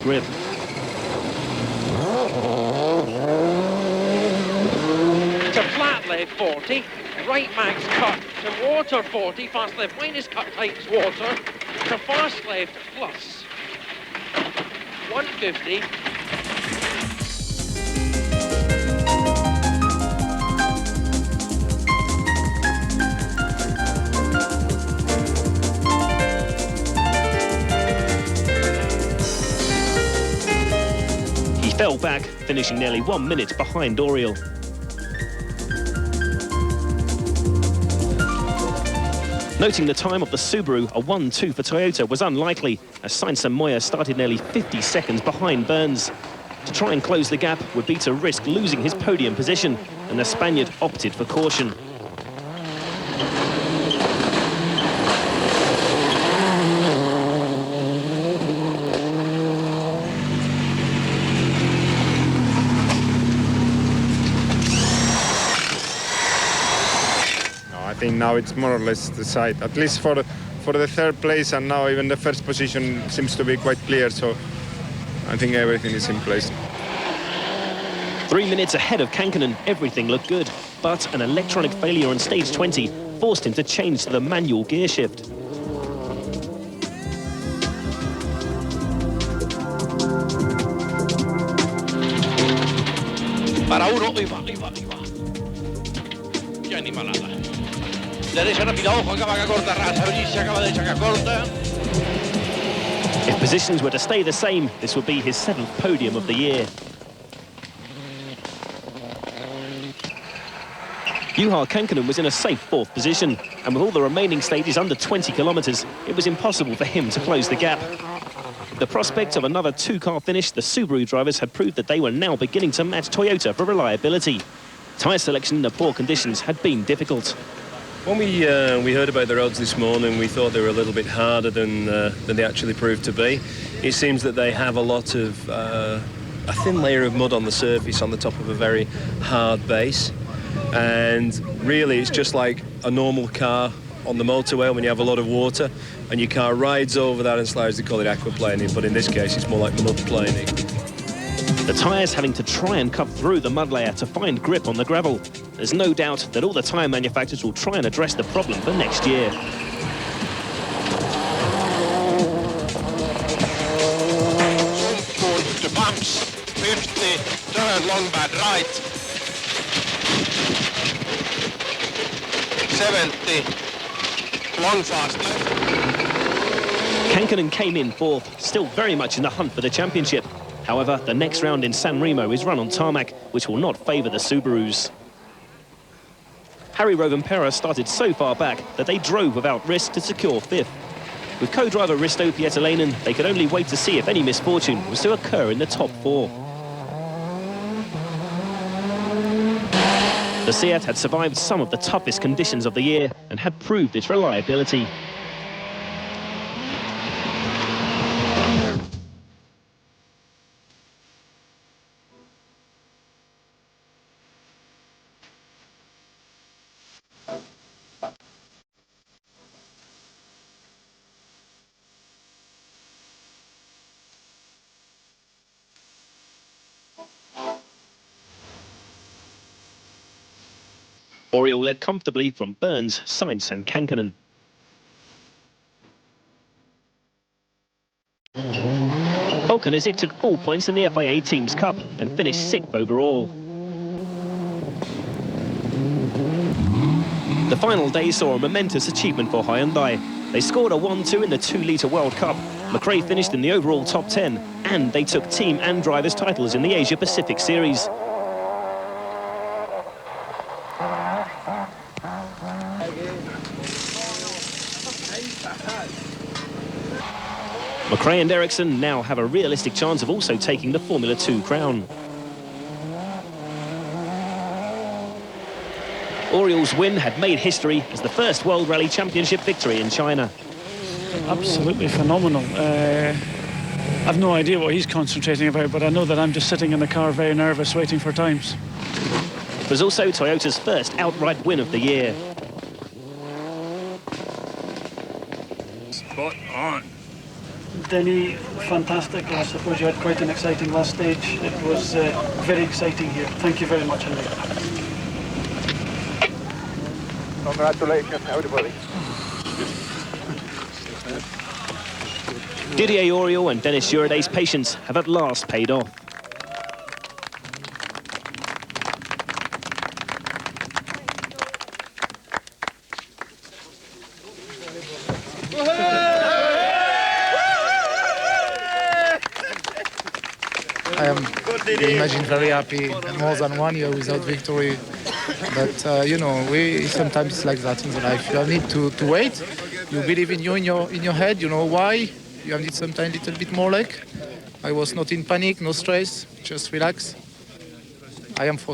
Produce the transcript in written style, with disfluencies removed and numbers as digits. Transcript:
grip. To flat left 40, right max cut to water 40, fast left minus cut times water, to fast left plus 150. He fell back, finishing nearly 1 minute behind Oriol. Noting the time of the Subaru, a 1-2 for Toyota was unlikely, as Sainz and Moya started nearly 50 seconds behind Burns. To try and close the gap would be to risk losing his podium position, and the Spaniard opted for caution. I think now it's more or less decided, at least for the third place, and now even the first position seems to be quite clear, so I think everything is in place. 3 minutes ahead of Kankkunen, everything looked good, but an electronic failure on stage 20 forced him to change to the manual gear shift. Para uno, iba. Ya animalada. Derecha rápida, ojo, acaba que corta, rasa, se acaba derecha que corta. If positions were to stay the same, this would be his 7th podium of the year. Juha Kankkunen was in a safe 4th position, and with all the remaining stages under 20 kilometres, it was impossible for him to close the gap. The prospect of another 2-car finish, the Subaru drivers had proved that they were now beginning to match Toyota for reliability. Tyre selection in the poor conditions had been difficult. When we heard about the roads this morning, we thought they were a little bit harder than they actually proved to be. It seems that they have a lot of a thin layer of mud on the surface on the top of a very hard base, and really it's just like a normal car on the motorway when you have a lot of water and your car rides over that and slides. They call it aquaplaning, but in this case it's more like mudplaning. The tyres having to try and cut through the mud layer to find grip on the gravel. There's no doubt that all the tyre manufacturers will try and address the problem for next year. To bumps, 50, turn long bad right. 70, long fast left. Kankkunen came in 4th, still very much in the hunt for the championship. However, the next round in San Remo is run on tarmac, which will not favour the Subarus. Harry Rovanperä started so far back that they drove without risk to secure 5th. With co-driver Risto Pietiläinen, they could only wait to see if any misfortune was to occur in the top 4. The Seat had survived some of the toughest conditions of the year and had proved its reliability. Oriol led comfortably from Burns, Sainz and Kankkunen. Volkanezik took 4 points in the FIA Teams Cup and finished 6th overall. The final day saw a momentous achievement for Hyundai. They scored a 1-2 in the 2-litre World Cup. McRae finished in the overall top 10, and they took team and drivers' titles in the Asia Pacific Series. McRae and Ericsson now have a realistic chance of also taking the Formula 2 crown. Oriol's win had made history as the first World Rally Championship victory in China. Absolutely phenomenal. I've no idea what he's concentrating about, but I know that I'm just sitting in the car very nervous, waiting for times. It was also Toyota's first outright win of the year. Spot on. Denny, fantastic. I suppose you had quite an exciting last stage. It was very exciting here. Thank you very much indeed. Congratulations, everybody. Didier Auriol and Dennis Uriday's patience have at last paid off. I am, imagine, very happy. More than 1 year without victory. But you know, sometimes it's like that in the life. You need to wait. You believe in your head. You know why. You need sometimes a little bit more luck. I was not in panic, no stress, just relax. I am for